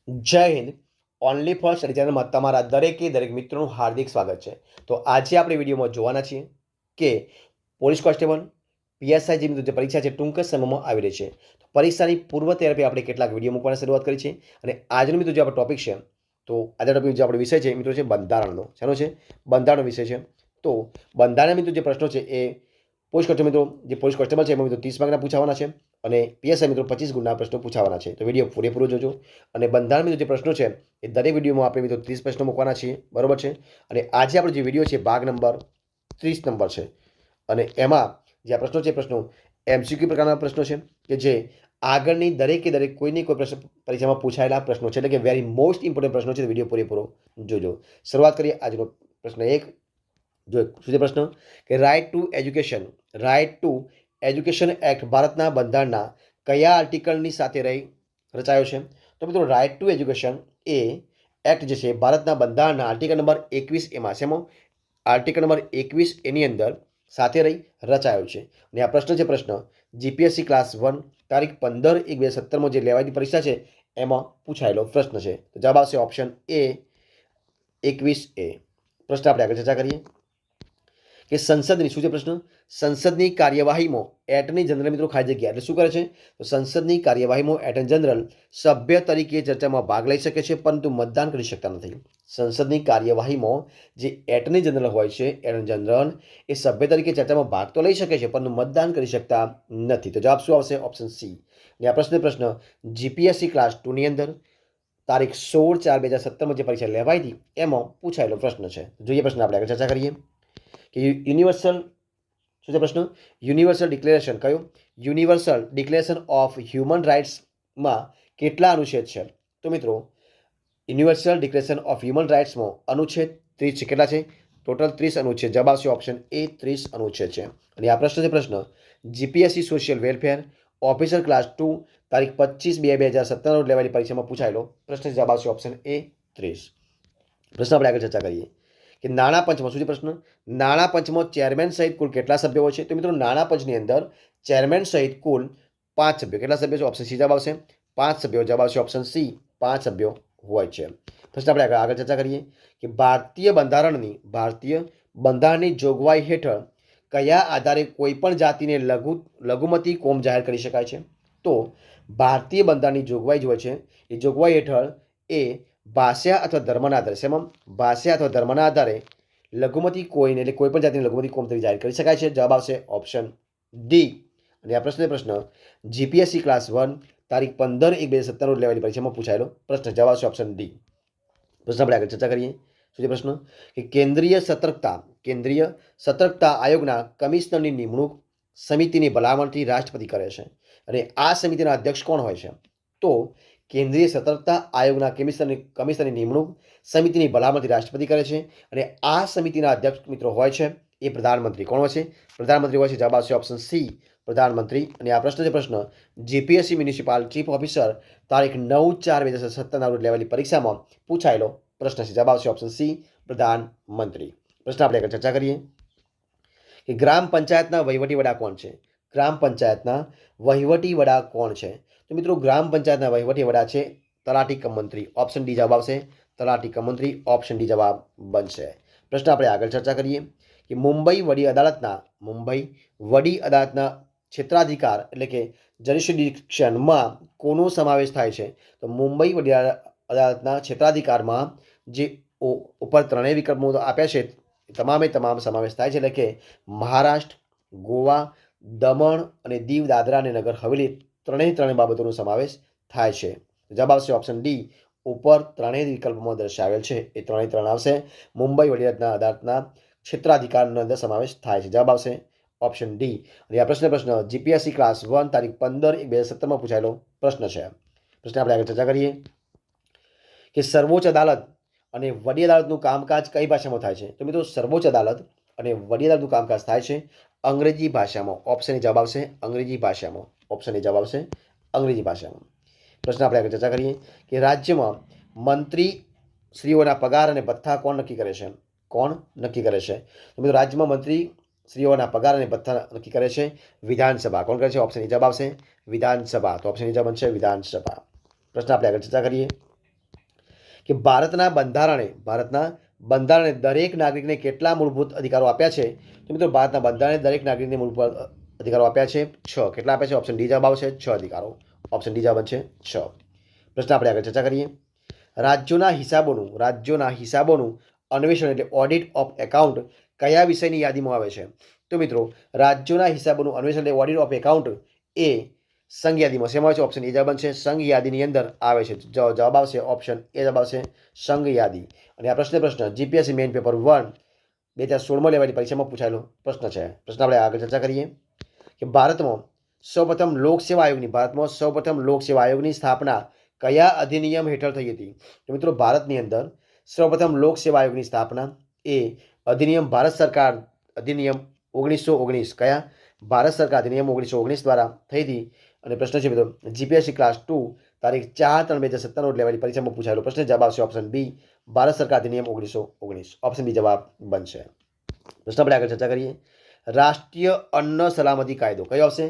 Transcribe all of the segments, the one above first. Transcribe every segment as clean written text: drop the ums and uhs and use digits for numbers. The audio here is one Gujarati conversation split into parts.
જય હિન્દ. ઓનલી ફોર સ્ટડી ચેનલમાં તમારા દરેક મિત્રોનું હાર્દિક સ્વાગત છે. તો આજે આપણે વિડીયોમાં જોવાના છીએ કે પોલીસ કોન્સ્ટેબલ પીએસઆઈ જેવી જે પરીક્ષા છે ટૂંક જ સમયમાં આવી રહી છે. તો પરીક્ષાની પૂર્વ તૈયારી આપણે કેટલાક વિડીયો મૂકવાની શરૂઆત કરી છે અને આજનો મિત્રો જે આપણો ટોપિક છે તો આજનો ટોપિક જે આપણો વિષય છે મિત્રો છે બંધારણનો. શાનો છે? બંધારણનો વિષય છે. તો બંધારણ મિત્રો જે પ્રશ્નો છે એ પોલીસ કોન્સ્ટેબલ મિત્રો જે પોલીસ કોન્સ્ટેબલ છે એમાં મિત્રો 30 માર્કના પૂછાવાના છે અને પીએસઆઈ મિત્રો 25 ગુણના પ્રશ્નો પૂછાવાના છે. તો વિડીયો પૂરેપૂરો જોજો અને બંધારણ મિત્રો જે પ્રશ્નો છે એ દરેક વિડીયોમાં આપણે મિત્રો 30 પ્રશ્નો મૂકવાના છીએ, બરોબર છે. અને આજે આપણો જે વિડીયો છે ભાગ નંબર 30 નંબર છે અને એમાં જે આ પ્રશ્નો છે પ્રશ્નો એમસીક્યુ પ્રકારના પ્રશ્નો છે કે જે આગળની દરેક કોઈની કોઈ પ્રશ્ન પરીક્ષામાં પૂછાયેલા પ્રશ્નો છે, એટલે કે વેરી મોસ્ટ ઇમ્પોર્ટન્ટ પ્રશ્નો છે. વિડીયો પૂરેપૂરો જોજો. શરૂઆત કરીએ આજનો પ્રશ્ન 1. જો શું છે પ્રશ્ન કે રાઇટ ટુ એજ્યુકેશન એક્ટ ભારતના બંધારણના કયા આર્ટિકલની સાથે રચાયો છે? તો મિત્રો રાઇટ ટુ એજ્યુકેશન એ એક્ટ જે છે ભારતના બંધારણના આર્ટિકલ નંબર 21 એમાં શેમાં આર્ટિકલ નંબર 21 એની અંદર સાથે રચાયો છે. અને આ પ્રશ્ન છે પ્રશ્ન જીપીએસસી ક્લાસ 1 તારીખ 15/1/2017 જે લેવાયેલી પરીક્ષા છે એમાં પૂછાયેલો પ્રશ્ન છે. તો જવાબ આવશે ઓપ્શન એ 21A. પ્રશ્ન આપણે આગળ ચર્ચા કરીએ કે સંસદની શું છે પ્રશ્ન સંસદની કાર્યવાહીમાં એટર્ની જનરલ મિત્રો ખાલી જગ્યા એટલે શું કરે છે? તો સંસદની કાર્યવાહીમાં એટર્ની જનરલ સભ્ય તરીકે ચર્ચામાં ભાગ લઈ શકે છે પરંતુ મતદાન કરી શકતા નથી. સંસદની કાર્યવાહીમાં જે એટર્ની જનરલ હોય છે એટર્ની જનરલ એ સભ્ય તરીકે ચર્ચામાં ભાગ તો લઈ શકે છે પરંતુ મતદાન કરી શકતા નથી. તો જવાબ શું આવશે? Option C. અને આ પ્રશ્ન જીપીએસસી ક્લાસ 2 ની અંદર તારીખ 16/4/2017 જે પરીક્ષા લેવાઈ હતી એમાં પૂછાયેલો પ્રશ્ન છે. જોઈએ પ્રશ્ન આપણે આગળ ચર્ચા કરીએ કે યુનિવર્સલ શું છે પ્રશ્ન યુનિવર્સલ ડિક્લેરેશન કયો યુનિવર્સલ ડિક્લેરેશન ઓફ હ્યુમન રાઇટ્સમાં કેટલા અનુચ્છેદ છે? તો મિત્રો યુનિવર્સલ ડિક્લેરેશન ઓફ હ્યુમન રાઇટ્સમાં અનુચ્છેદ 30 છે. કેટલા છે? ટોટલ 30 અનુચ્છેદ. જવાબ આવશે ઓપ્શન એ 30 અનુચ્છેદ છે. અને આ પ્રશ્ન છે પ્રશ્ન GPSC social welfare officer class 2 તારીખ 25/2/2017 લેવાયેલી પરીક્ષામાં પૂછાયેલો પ્રશ્ન. જવાબ આવશે ઓપ્શન એ 30. પ્રશ્ન આપણે આગળ ચર્ચા કરીએ કે નાણાં પંચમાં શું છે પ્રશ્ન નાણાં પંચમાં ચેરમેન સહિત કુલ કેટલા સભ્યો હોય છે? તો મિત્રો નાણાં પંચની અંદર ચેરમેન સહિત કુલ 5 સભ્યો. કેટલા સભ્યો છે? ઓપ્શન સી જવાબ આવશે 5 સભ્યો. જવાબ આવશે ઓપ્શન સી 5 સભ્યો હોય છે. પ્રશ્ન આપણે આગળ ચર્ચા કરીએ કે ભારતીય બંધારણની જોગવાઈ હેઠળ કયા આધારે કોઈ પણ જાતિને લઘુમતી કોમ જાહેર કરી શકાય છે? તો ભારતીય બંધારણની જોગવાઈ હોય છે એ જોગવાઈ હેઠળ એ ભાષા અથવા ધર્મના આધારે શેમાં ભાષા અથવા ધર્મના આધારે લઘુમતી કોઈને એટલે કોઈ પણ જાતિની લઘુમતી કોમ તરીકે જાહેર કરી શકાય છે. જવાબ આવશે ઓપ્શન ડી. અને આ પ્રશ્ન જીપીએસસી ક્લાસ 1 તારીખ 15/1/2017 લેવાયેલી પરીક્ષામાં પૂછાયેલો પ્રશ્ન. જવાબ આવશે ઓપ્શન ડી. પ્રશ્ન આપણે આગળ ચર્ચા કરીએ શું છે પ્રશ્ન કે કેન્દ્રીય સતર્કતા આયોગના કમિશનરની નિમણૂક સમિતિની ભલામણથી રાષ્ટ્રપતિ કરે છે અને આ સમિતિના અધ્યક્ષ કોણ હોય છે? તો કેન્દ્રીય સતર્કતા આયોગના કમિશનરની નિમણૂક સમિતિની ભલામણથી રાષ્ટ્રપતિ કરે છે અને આ સમિતિના અધ્યક્ષ મિત્રો હોય છે એ પ્રધાનમંત્રી. કોણ હોય છે? પ્રધાનમંત્રી હોય છે. જવાબ આવશે ઓપ્શન સી પ્રધાનમંત્રી. અને આ પ્રશ્ન છે પ્રશ્ન જીપીએસસી મ્યુનિસિપલ ચીફ ઓફિસર તારીખ 9/4/2017 લેવાયેલી પરીક્ષામાં પૂછાયેલો પ્રશ્ન છે. જવાબ આવશે ઓપ્શન સી પ્રધાનમંત્રી. પ્રશ્ન આપણે આગળ ચર્ચા કરીએ કે ગ્રામ પંચાયતના વહીવટી વડા કોણ છે? ગ્રામ પંચાયતના વહીવટી વડા કોણ છે? તો મિત્રો ગ્રામ પંચાયતના વહીવટી વડા છે તલાટી કમ મંત્રી. ઓપ્શન ડી જવાબ આવશે તલાટી કમ મંત્રી. ઓપ્શન ડી જવાબ બનશે. પ્રશ્ન આપણે આગળ ચર્ચા કરીએ કે મુંબઈ વડી અદાલતના ક્ષેત્રાધિકાર એટલે કે જ્યુરિસ્ડિક્શનમાં કોનો સમાવેશ થાય છે? તો મુંબઈ વડી અદાલતના ક્ષેત્રાધિકારમાં જે ઉપર ત્રણેય વિકલ્પો આપ્યા છે તમામ સમાવેશ થાય છે, એટલે કે મહારાષ્ટ્ર, ગોવા, દમણ અને દીવ દાદરા અને નગર હવેલી ત્રણેય બાબતોનો સમાવેશ થાય છે. જવાબ આવશે ઓપ્શન ડી ઉપર ત્રણેય વિકલ્પોમાં દર્શાવેલ છે એ ત્રણ આવશે. મુંબઈ વડી અદાલતના ક્ષેત્રાધિકારનો અંદર સમાવેશ થાય છે. જવાબ આવશે ઓપ્શન ડી. અને આ પ્રશ્ન જીપીએસસી ક્લાસ 1 તારીખ 15/1/2017 પૂછાયેલો પ્રશ્ન છે. પ્રશ્ન આપણે આગળ ચર્ચા કરીએ કે સર્વોચ્ચ અદાલત અને વડી અદાલતનું કામકાજ કઈ ભાષામાં થાય છે? તો મિત્રો સર્વોચ્ચ અદાલત અને વડી અદાલતનું કામકાજ થાય છે અંગ્રેજી ભાષામાં. ઓપ્શન એ જવાબ આવશે અંગ્રેજી ભાષામાં. ઓપ્શન એ જવાબ આવશે અંગ્રેજી ભાષામાં. પ્રશ્ન આપણે આગળ ચર્ચા કરીએ કે રાજ્યમાં મંત્રી શ્રીઓના પગાર અને ભથ્થા કોણ નક્કી કરે છે? તો મિત્રો રાજ્યમાં મંત્રી શ્રીઓના પગાર અને ભથ્થા નક્કી કરે છે વિધાનસભા. કોણ કરે છે? ઓપ્શન એ જવાબ આવશે વિધાનસભા. તો ઓપ્શન એ જવાબ બનશે વિધાનસભા. પ્રશ્ન આપણે આગળ ચર્ચા કરીએ કે ભારતના બંધારણે દરેક નાગરિકને કેટલા મૂળભૂત અધિકારો આપ્યા છે? તો મિત્રો ભારતના બંધારણે દરેક નાગરિકને મૂળભૂત અધિકારો આપ્યા છે 6. કેટલા આપ્યા છે? ઓપ્શન ડી જવાબ આવશે 6 અધિકારો. ઓપ્શન ડી જવાબ છે 6. પ્રશ્ન આપણે આગળ ચર્ચા કરીએ. રાજ્યોના હિસાબોનું અન્વેષણ એટલે ઓડિટ ઓફ એકાઉન્ટ કયા વિષયની યાદીમાં આવે છે? તો મિત્રો રાજ્યોના હિસાબોનું અન્વેષણ એટલે ઓડિટ ઓફ એકાઉન્ટ એ સંઘ યાદીમાં શેમાં આવે છે? ઓપ્શન એ જવાબ છે સંઘ યાદીની અંદર આવે છે. જવાબ આવશે ઓપ્શન એ જવાબ આવશે સંઘ યાદી. અને આ પ્રશ્ન જીપીએસસી મેઇન પેપર 1 2016માં લેવાયેલી પરીક્ષામાં પૂછાયેલો પ્રશ્ન છે. પ્રશ્ન આપણે આગળ ચર્ચા કરીએ કે ભારતમાં સૌપ્રથમ લોકસેવા આયોગની સ્થાપના કયા અધિનિયમ હેઠળ થઈ હતી? તો મિત્રો ભારતની અંદર સૌપ્રથમ લોકસેવા આયોગની સ્થાપના એ અધિનિયમ ભારત સરકાર અધિનિયમ 1919 કયા? ભારત સરકાર અધિનિયમ 1919 દ્વારા થઈ હતી. અને પ્રશ્ન છે મિત્રો જીપીએસસી ક્લાસ 2 તારીખ 4/3/2017 લેવાયેલી પરીક્ષામાં પૂછાયેલો પ્રશ્ન. જવાબ આવશે ઓપ્શન બી ભારત સરકાર અધિનિયમ 1919. ઓપ્શન બી જવાબ બનશે. પ્રશ્ન આપણે આગળ ચર્ચા કરીએ. રાષ્ટ્રીય અન્ન સલામતી કાયદો કયો આવશે?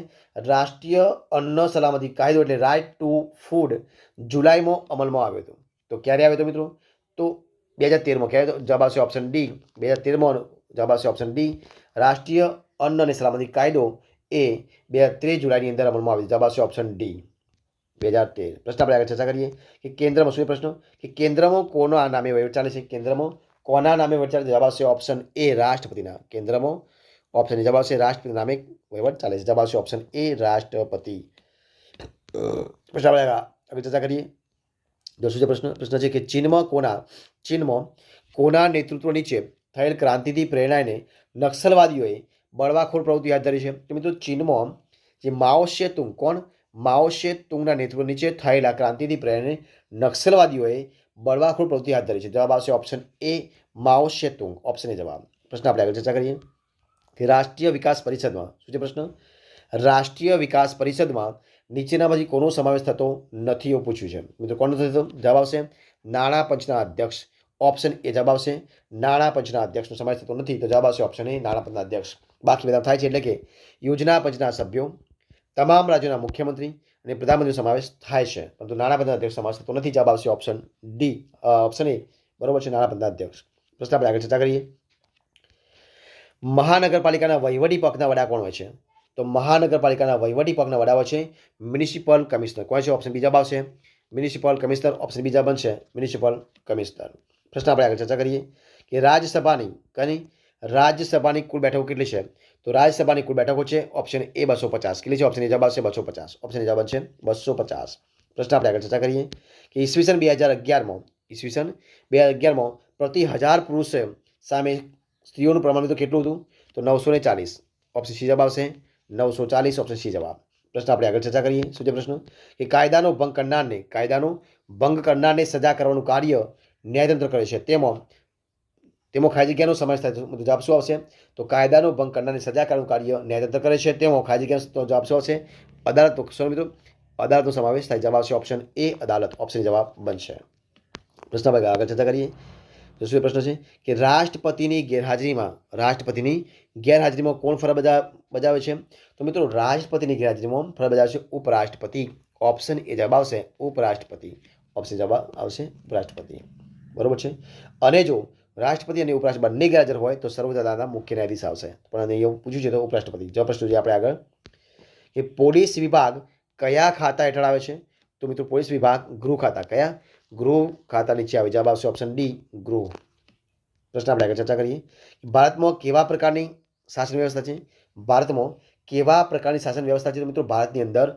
રાષ્ટ્રીય અન્ન સલામતી કાયદો એટલે રાઇટ ટુ ફૂડ જુલાઈમાં અમલમાં આવ્યો હતો. તો ક્યારે આવ્યો હતો મિત્રો? તો 2013માં. ક્યારે? જવાબ આવશે ઓપ્શન ડી 2013માં. જવાબ આવશે ઓપ્શન ડી. રાષ્ટ્રીય અન્ન અને સલામતી કાયદો એ 2013 જુલાઈની અંદર અમલમાં આવ્યો. જવાબ આવશે ઓપ્શન ડી 2013. પ્રશ્ન આપણે આગળ ચર્ચા કરીએ કે કેન્દ્રમાં શું પ્રશ્ન કે કેન્દ્રમાં કોના નામે વહીવટ ચાલે છે? કેન્દ્રમાં કોના નામે વહીવટ ચાલે? જવાબ આવશે ઓપ્શન એ રાષ્ટ્રપતિના. કેન્દ્રમાં ઓપ્શન જવાબ આવશે રાષ્ટ્રપતિ નામે વહીવટ ચાલે છે. જવાબ આવશે ઓપ્શન એ રાષ્ટ્રપતિ. પ્રશ્ન આપણે આગળ ચર્ચા કરીએ. શું છે પ્રશ્ન છે કે ચીનમાં કોના નેતૃત્વ નીચે થયેલ ક્રાંતિથી પ્રેરણાને નક્સલવાદીઓએ બળવાખોર પ્રવૃત્તિ હાથ ધરી છે? તો મિત્રો ચીનમાં જે માઓ સેતુંગના નેતૃત્વ નીચે થયેલા ક્રાંતિથી પ્રેરણાને નક્સલવાદીઓએ બળવાખોર પ્રવૃત્તિ હાથ ધરી છે. જવાબ આવશે option A Mao સેતુંગ. Option A જવાબ. પ્રશ્ન આપણે આગળ ચર્ચા કરીએ કે રાષ્ટ્રીય વિકાસ પરિષદમાં શું છે પ્રશ્ન? રાષ્ટ્રીય વિકાસ પરિષદમાં નીચેનામાંથી કોનો સમાવેશ થતો નથી એવું પૂછ્યું છે. મિત્રો કોનો થતો? જવાબ આવશે નાણાં પંચના અધ્યક્ષ. ઓપ્શન એ જવાબ આવશે નાણાં પંચના અધ્યક્ષનો સમાવેશ થતો નથી. તો જવાબ આવશે ઓપ્શન એ નાણાં પંચના અધ્યક્ષ. બાકી બધા થાય છે એટલે કે યોજના પંચના સભ્યો, તમામ રાજ્યોના મુખ્યમંત્રી અને પ્રધાનમંત્રીનો સમાવેશ થાય છે, પરંતુ નાણાં પંચના અધ્યક્ષ સમાવેશ થતો નથી. જવાબ આવશે ઓપ્શન ડી ઓપ્શન એ બરોબર છે નાણાં પંચના અધ્યક્ષ. પ્રશ્ન આપણે આગળ ચર્ચા કરીએ. મહાનગરપાલિકાના વહીવટી પગના વડા કોણ હોય છે? તો મહાનગરપાલિકાના વહીવટી પગના વડા હોય છે મ્યુનિસિપલ કમિશનર. કોણ છે? ઓપ્શન બી જવાબ આવશે મ્યુનિસિપલ કમિશનર. ઓપ્શન બી જવાબ બનશે મ્યુનિસિપલ કમિશનર. પ્રશ્ન આપણે આગળ ચર્ચા કરીએ કે રાજ્યસભાની કુલ બેઠકો કેટલી છે? તો રાજ્યસભાની કુલ બેઠકો છે ઓપ્શન એ 250. કેટલી છે? ઓપ્શન એ જવાબ આવશે 250. ઓપ્શન એ જવાબ બનશે 250. પ્રશ્ન આપણે આગળ ચર્ચા કરીએ કે ઈસવીસન 2011માં પ્રતિ 1000 પુરુષ સામે સ્ત્રીઓનું પ્રમાણ કેટલું હતું? તો 940. ઓપ્શન સી જવાબ આવશે 940. ઓપ્શન સી જવાબ. પ્રશ્ન આપણે આગળ ચર્ચા કરીએ. શું છે પ્રશ્ન કે કાયદાનો ભંગ કરનારને સજા કરવાનું કાર્ય ન્યાયતંત્ર કરે છે. તેમાં ખાલી જગ્યાનો સમાવેશ થાય. તો જવાબ શું આવશે? તો કાયદાનો ભંગ કરનારને સજા કરવાનું કાર્ય ન્યાયતંત્ર કરે છે. તેમાં ખાલી જગ્યાનો તો જવાબ શું આવશે? અદાલત. મિત્રો અદાલતનો સમાવેશ થાય. જવાબ આવશે ઓપ્શન એ અદાલત. ઓપ્શન જવાબ બનશે. પ્રશ્ન આપણે આગળ ચર્ચા કરીએ. તો શું પ્રશ્ન છે કે રાષ્ટ્રપતિની ગેરહાજરીમાં કોણ ફરજ બજાવે છે? તો મિત્રો રાષ્ટ્રપતિની ગેરહાજરીમાં ફરજ બજાવે છે ઉપરાષ્ટ્રપતિ. ઓપ્શન એ જવાબ આવશે ઉપરાષ્ટ્રપતિ. ઓપ્શન જવાબ આવશે ઉપરાષ્ટ્રપતિ. બરોબર છે. અને જો રાષ્ટ્રપતિ અને ઉપરાષ્ટ્રપતિ બંને ગેરહાજર હોય તો સર્વોચ્ચ અદાલતના મુખ્ય ન્યાયાધીશ આવશે. પણ એવું પૂછ્યું છે તો ઉપરાષ્ટ્રપતિ. જો પ્રશ્ન જોઈએ આપણે આગળ કે પોલીસ વિભાગ કયા ખાતા હેઠળ આવે છે? તો મિત્રો પોલીસ વિભાગ ગૃહ ખાતા. કયા? ગૃહ ખાતા નીચે આવે. જવાબ આવશે ઓપ્શન ડી ગૃહ. પ્રશ્ન આપણે આગળ ચર્ચા કરીએ. ભારતમાં કેવા પ્રકારની શાસન વ્યવસ્થા છે? ભારતમાં કેવા પ્રકારની શાસન વ્યવસ્થા છે? તો મિત્રો ભારતની અંદર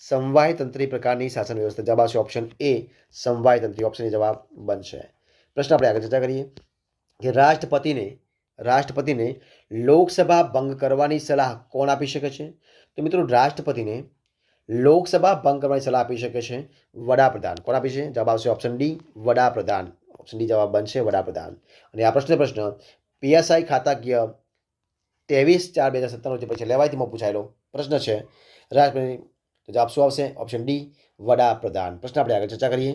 સંવાયતંત્રી પ્રકારની શાસન વ્યવસ્થા. જવાબ આવશે ઓપ્શન એ સંવાયતંત્રી. ઓપ્શન એ જવાબ બનશે. પ્રશ્ન આપણે આગળ ચર્ચા કરીએ કે રાષ્ટ્રપતિને લોકસભા ભંગ કરવાની સલાહ કોણ આપી શકે છે? તો મિત્રો રાષ્ટ્રપતિને લોકસભા ભંગ કરવાની સલાહ આપી શકે છે વડાપ્રધાન. કોણ આપી છે? જવાબ આવશે ઓપ્શન ડી વડાપ્રધાન. ઓપ્શન ડી જવાબ બનશે વડાપ્રધાન. અને આ પ્રશ્ન પીએસઆઈ ખાતાકીય 23/4/2017 પછી લેવાયતીમાં પૂછાયેલો પ્રશ્ન છે રાષ્ટ્રપતિ. તો જવાબ શું આવશે? ઓપ્શન ડી વડાપ્રધાન. પ્રશ્ન આપણે આગળ ચર્ચા કરીએ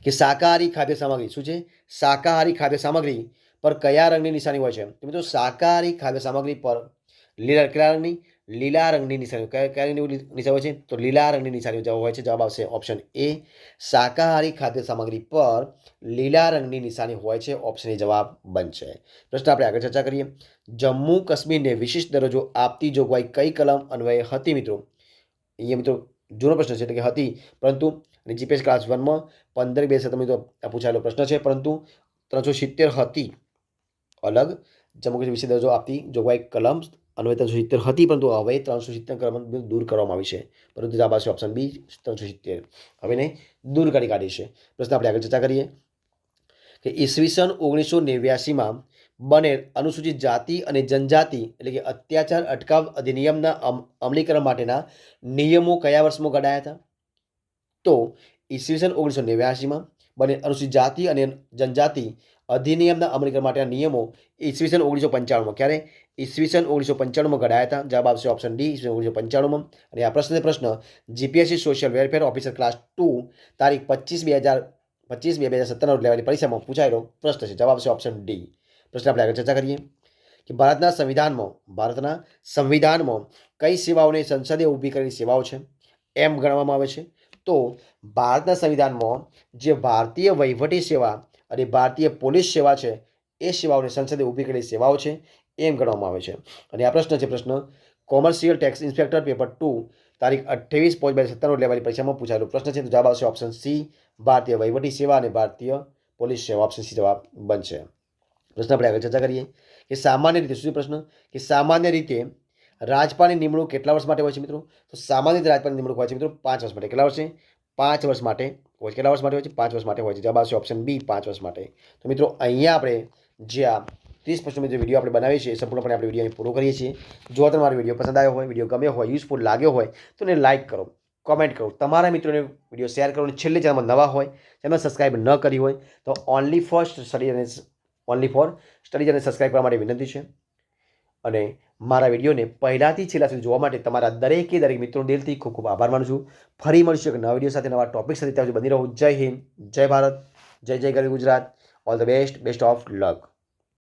કે શાકાહારી ખાદ્ય સામગ્રી શું છે? શાકાહારી ખાદ્ય સામગ્રી પર કયા રંગની નિશાની હોય છે? તો મિત્રો શાકાહારી ખાદ્ય સામગ્રી પર લીલા લીલા રંગની નિશાનીઓ. કયા રંગની નિશાનીઓ હોય છે? તો લીલા રંગની નિશાનીઓ જવાબ હોય છે. જવાબ આવશે ઓપ્શન એ. શાકાહારી ખાદ્ય સામગ્રી પર લીલા રંગની નિશાની હોય છે. ઓપ્શન એ જવાબ બનશે. પ્રશ્ન આપણે આગળ ચર્ચા કરીએ. જમ્મુ કાશ્મીરને વિશિષ્ટ દરજ્જો આપતી જોગવાઈ કઈ કલમ અન્વયે હતી મિત્રો? અહીંયા મિત્રો જૂનો પ્રશ્ન છે એટલે કે હતી, પરંતુ જીપીએસ ક્લાસ 1માં 15/2 મિત્રો આ પૂછાયેલો પ્રશ્ન છે, પરંતુ 370 હતી અલગ. જમ્મુ કાશ્મીર વિશે દરજ્જો આપતી જોગવાઈ કલમ અન્વયે 370 હતી, પરંતુ હવે 370 કલમ દૂર કરવામાં આવી છે, પરંતુ જવાબ આવશે ઓપ્શન બી 370. હવે એને દૂર કરી કાઢી છે. પ્રશ્ન આપણે આગળ ચર્ચા કરીએ કે ઈસવીસન 1989માં બનેલ અનુસૂચિત જાતિ અને જનજાતિ એટલે કે અત્યાચાર અટકાવ અધિનિયમના અમલીકરણ માટેના નિયમો કયા વર્ષમાં ઘડાયા હતા? તો ઈસવીસન 1989માં બનેલ અનુસૂચિત જાતિ અને જનજાતિ અધિનિયમના અમલીકરણ માટેના નિયમો ઈસવીસન 1995માં. ક્યારે? ઈસવીસન 1995માં ઘડાયા હતા. જવાબ આવશે ઓપ્શન ડી 1995માં. અને આ પ્રશ્ન GPSC social welfare officer class 2 તારીખ 25/2/2017 લેવાયેલી પરીક્ષામાં પૂછાયેલો પ્રશ્ન છે. જવાબ આવશે ઓપ્શન ડી. પ્રશ્ન આપણે આગળ ચર્ચા કરીએ કે ભારતના સંવિધાનમાં કઈ સેવાઓને સંસદે ઊભી કરેલી સેવાઓ છે એમ ગણવામાં આવે છે? તો ભારતના સંવિધાનમાં જે ભારતીય વહીવટી સેવા અને ભારતીય પોલીસ સેવા છે એ સેવાઓને સંસદે ઊભી કરેલી સેવાઓ છે એમ ગણવામાં આવે છે. અને આ પ્રશ્ન છે કોમર્શિયલ ટેક્સ ઇન્સ્પેક્ટર પેપર 2 તારીખ 28/5/2017 લેવાયેલી પરીક્ષામાં પૂછાયેલો પ્રશ્ન છે. તો જવાબ આવશે ઓપ્શન સી ભારતીય વહીવટી સેવા અને ભારતીય પોલીસ સેવા. ઓપ્શન સી જવાબ બનશે. પ્રશ્ન આપણે આગળ ચર્ચા કરીએ કે સામાન્ય રીતે શું પ્રશ્ન કે સામાન્ય રીતે રાજપાલની નિમણૂક કેટલા વર્ષ માટે હોય છે મિત્રો? તો સામાન્ય રીતે રાજપાલની નિમણૂક હોય છે મિત્રો 5 વર્ષ માટે. કેટલા વર્ષે? 5 વર્ષ માટે હોય. કેટલા વર્ષ માટે હોય છે? 5 વર્ષ માટે હોય છે. જવાબ આવશે ઓપ્શન બી 5 વર્ષ માટે. તો મિત્રો અહીંયા આપણે જે આ 30 પ્રશ્નોનો જે વિડીયો આપણે બનાવીએ છીએ સંપૂર્ણપણે આપણે વિડીયો અહીં પૂરો કરીએ છીએ. જો તમને મારો વિડીયો પસંદ આવ્યો હોય, વિડીયો ગમ્યો હોય, યુઝફુલ લાગ્યો હોય તો એને લાઇક કરો, કોમેન્ટ કરો, તમારા મિત્રોને વિડીયો શેર કરો અને છેલ્લે ચેનલમાં નવા હોય, ચેનલ સબસ્ક્રાઈબ ન કરી હોય તો ઓનલી ફોર સ્ટડી અને સબસ્ક્રાઈબ કરવા માટે વિનંતી છે. અને મારા વિડીયોને પહેલાંથી છેલ્લા સુધી જોવા માટે તમારા દરેક મિત્રો દિલથી ખૂબ ખૂબ આભાર માનું છું. ફરી મળીશું એક નવા વિડીયો સાથે, નવા ટોપિક સાથે. ત્યાં સુધી બની રહું. જય હિન્દ, જય ભારત, જય જય ગરવી Gujarat. All the best of luck.